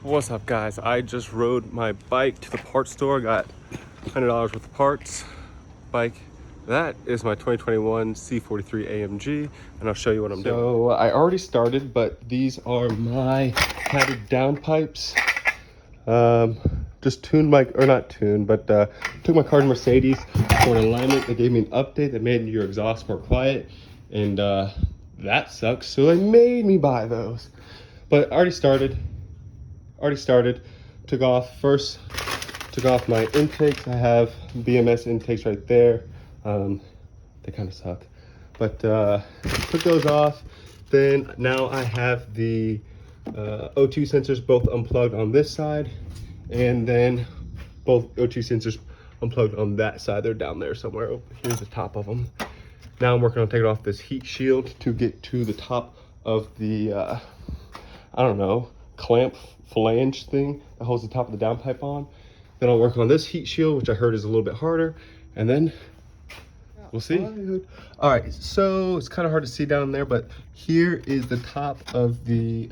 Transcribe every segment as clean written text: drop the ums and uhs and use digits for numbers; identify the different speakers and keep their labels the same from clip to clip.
Speaker 1: What's up, guys? I just rode my bike to the parts store, got $100 worth of parts. Bike. That is my 2021 C43 AMG, and I'll show you what I'm doing. So I already started, but these are my padded downpipes. Just tuned my, or not tuned, but took my car to Mercedes for an alignment. They gave me an update that made your exhaust more quiet, and that sucks. So they made me buy those. But I already started. Took off my intakes. I have BMS intakes right there. They kind of suck, but took those off. Then now I have the O2 sensors both unplugged on this side, and then both O2 sensors unplugged on that side. They're down there somewhere. Oh, here's the top of them. Now I'm working on taking off this heat shield to get to the top of the I don't know, clamp flange thing that holds the top of the downpipe on. Then I'll work on this heat shield, which I heard is a little bit harder, and then we'll see. All right, so it's kind of hard to see down there, but here is the top of the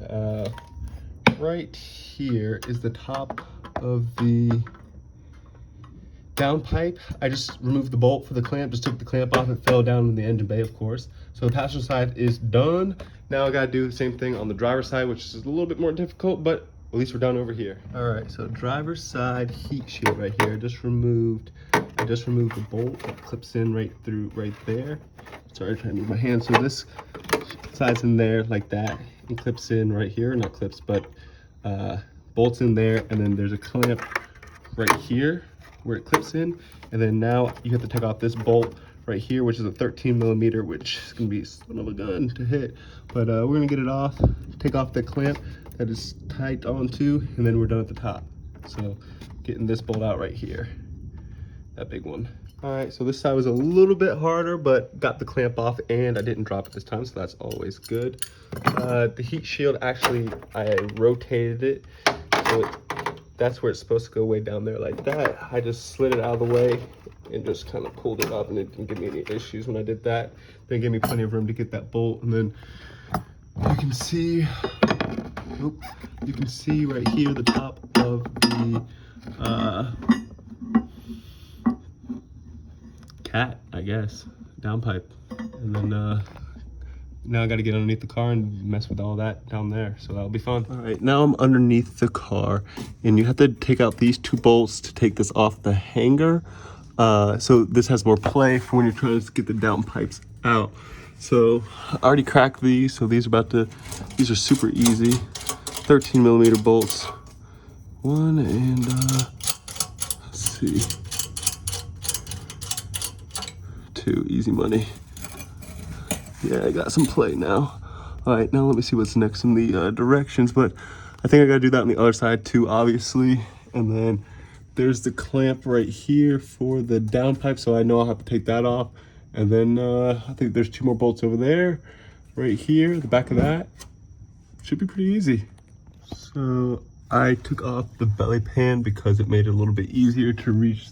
Speaker 1: right here is the top of the downpipe. I just removed the bolt for the clamp, just took the clamp off. It fell down in the engine bay, of course. So the passenger side is done. Now I gotta do the same thing on the driver's side, which is a little bit more difficult, but at least we're done over here. All right, so driver's side heat shield right here. I just removed the bolt that clips in right there. Sorry, I'm trying to move my hand. So this side's in there like that. It clips in right here, not clips, but bolts in there, and then there's a clamp right here where it clips in, and then now you have to take off this bolt right here, which is a 13 millimeter, which is gonna be son of a gun to hit, but we're gonna get it off, take off the clamp that is tight onto, and then we're done at the top. So getting this bolt out right here, that big one. All right, so this side was a little bit harder, but got the clamp off and I didn't drop it this time, so that's always good. The heat shield, actually, I rotated it, so that's where it's supposed to go, way down there like that. I just slid it out of the way and just kind of pulled it up, and it didn't give me any issues when I did that. Then it gave me plenty of room to get that bolt, and then you can see, right here the top of the cat, I guess, downpipe, and then now I got to get underneath the car and mess with all that down there, so that'll be fun. All right, now I'm underneath the car, and you have to take out these two bolts to take this off the hanger. So this has more play for when you're trying to get the downpipes out. So I already cracked these, so these are super easy. 13 millimeter bolts. One and let's see, two, easy money. Yeah, I got some play now. All right, now let me see what's next in the directions, but I think I gotta do that on the other side too, obviously. And then there's the clamp right here for the downpipe, so I know I'll have to take that off. And then I think there's two more bolts over there, right here, the back of that. Should be pretty easy. So I took off the belly pan because it made it a little bit easier to reach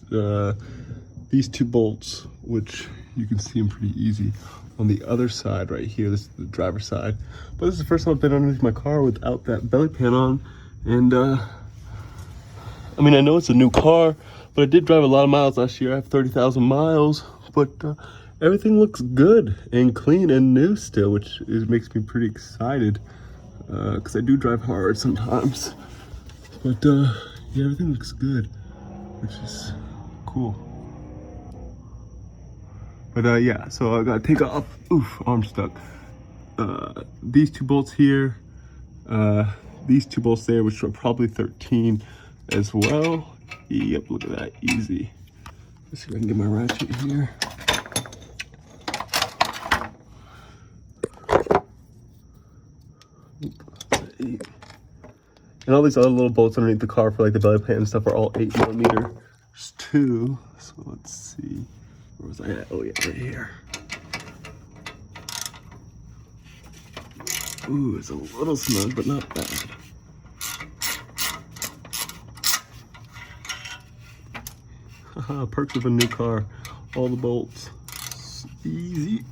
Speaker 1: these two bolts, which you can see them pretty easy. On the other side right here, this is the driver's side. But this is the first time I've been underneath my car without that belly pan on. And I mean, I know it's a new car, but I did drive a lot of miles last year. I have 30,000 miles, but everything looks good and clean and new still, which makes me pretty excited because I do drive hard sometimes. But yeah, everything looks good, which is cool. But yeah, so I gotta take off, arm stuck. These two bolts here, these two bolts there, which are probably 13 as well. Yep, look at that, easy. Let's see if I can get my ratchet here. And all these other little bolts underneath the car for like the belly pan and stuff are all 8 millimeter too. So let's see. Where was I at? Oh yeah, right here. Ooh, it's a little snug, but not bad. Haha, perks of a new car. All the bolts. Easy.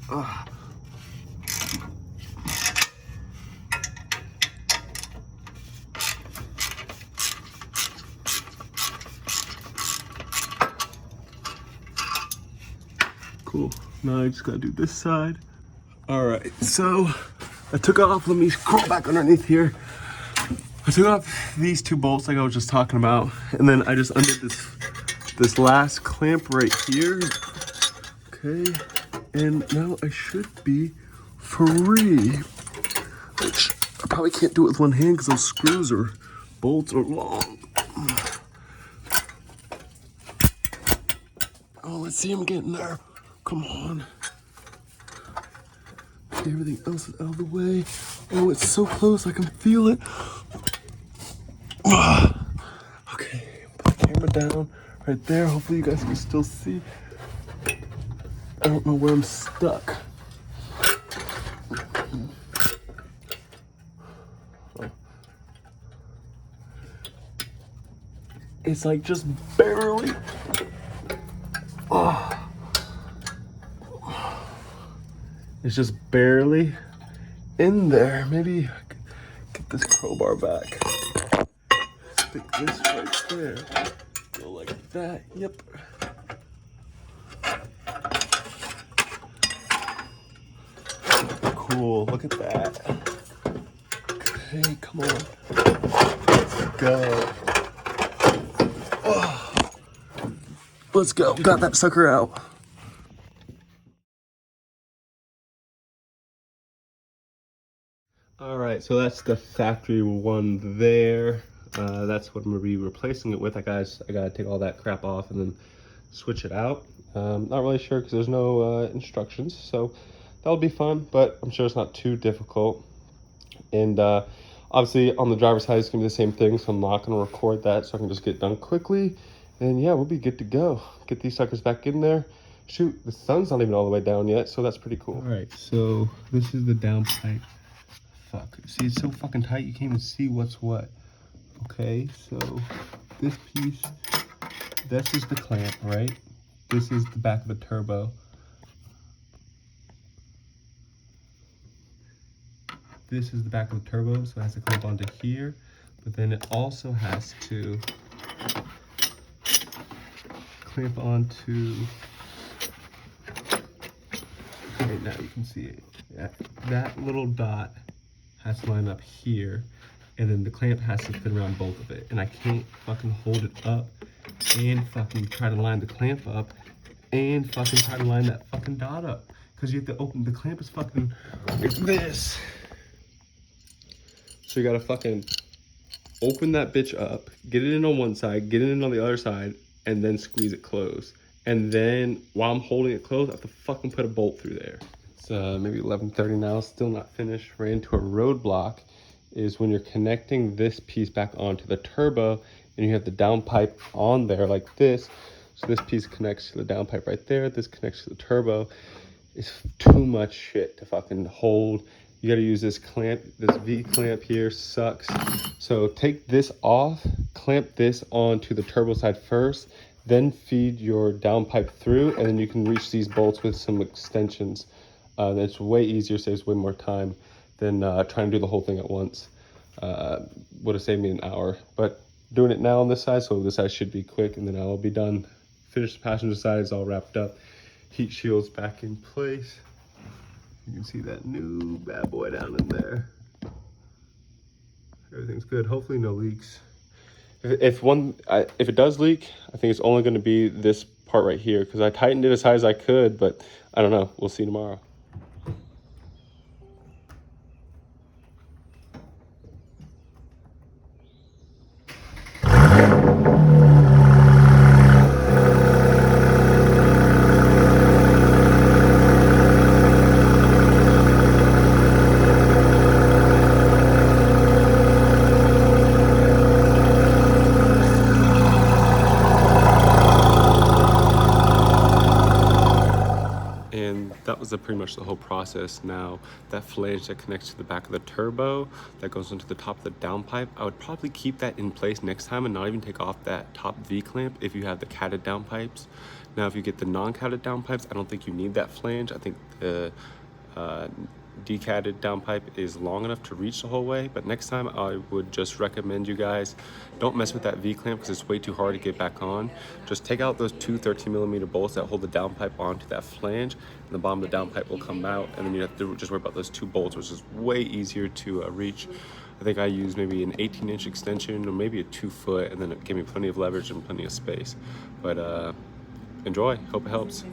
Speaker 1: Cool. Now I just gotta do this side. All right, so I took off, let me crawl back underneath here. I took off these two bolts like I was just talking about, and then I just undid this last clamp right here. Okay, and now I should be free, which I probably can't do it with one hand because those screws or bolts are long. Oh, let's see him getting there. Come on. Okay, everything else is out of the way. Oh, it's so close, I can feel it. Okay, put the camera down right there. Hopefully you guys can still see. I don't know where I'm stuck. It's like just barely. Oh. It's just barely in there. Maybe I could get this crowbar back. Stick this right there. Go like that. Yep. Cool. Look at that. Okay, come on. Let's go. Oh. Let's go. Got that sucker out. All right, so that's the factory one there. That's what I'm gonna be replacing it with. I gotta take all that crap off and then switch it out. Not really sure because there's no instructions, so that'll be fun, but I'm sure it's not too difficult. And obviously on the driver's side, it's gonna be the same thing, so I'm not gonna record that, so I can just get it done quickly. And yeah, we'll be good to go. Get these suckers back in there. Shoot, the sun's not even all the way down yet, so that's pretty cool. All right, so this is the downpipe. Fuck, see, it's so fucking tight, you can't even see what's what. Okay, so this piece, this is the clamp, right? This is the back of the turbo. This is the back of the turbo, so it has to clamp onto here, but then it also has to clamp onto, okay, now you can see it. Yeah, that little dot has to line up here, and then the clamp has to fit around both of it. And I can't fucking hold it up and fucking try to line the clamp up and fucking try to line that fucking dot up. Because you have to open, the clamp is fucking like this. So you gotta fucking open that bitch up, get it in on one side, get it in on the other side, and then squeeze it closed. And then while I'm holding it closed, I have to fucking put a bolt through there. It's maybe 11:30 now, still not finished. Ran into a roadblock. Is when you're connecting this piece back onto the turbo and you have the downpipe on there like this. So this piece connects to the downpipe right there. This connects to the turbo. It's too much shit to fucking hold. You gotta use this clamp, this V clamp here sucks. So take this off, clamp this onto the turbo side first, then feed your downpipe through, and then you can reach these bolts with some extensions. It's way easier, saves way more time than trying to do the whole thing at once. Would have saved me an hour, but doing it now on this side, so this side should be quick, and then I'll be done. Finish the passenger side, it's all wrapped up. Heat shield's back in place. You can see that new bad boy down in there. Everything's good, hopefully no leaks. If it does leak, I think it's only gonna be this part right here, because I tightened it as high as I could, but I don't know, we'll see tomorrow. That was pretty much the whole process. Now that flange that connects to the back of the turbo that goes into the top of the downpipe, I would probably keep that in place next time and not even take off that top V clamp if you have the catted downpipes. Now if you get the non-catted downpipes, I don't think you need that flange. I think the decatted downpipe is long enough to reach the whole way, but next time I would just recommend you guys don't mess with that V-clamp because it's way too hard to get back on. Just take out those two 13mm bolts that hold the downpipe onto that flange, and the bottom of the downpipe will come out, and then you have to just worry about those two bolts, which is way easier to reach. I think I used maybe an 18-inch extension or maybe a 2-foot, and then it gave me plenty of leverage and plenty of space. But enjoy, hope it helps.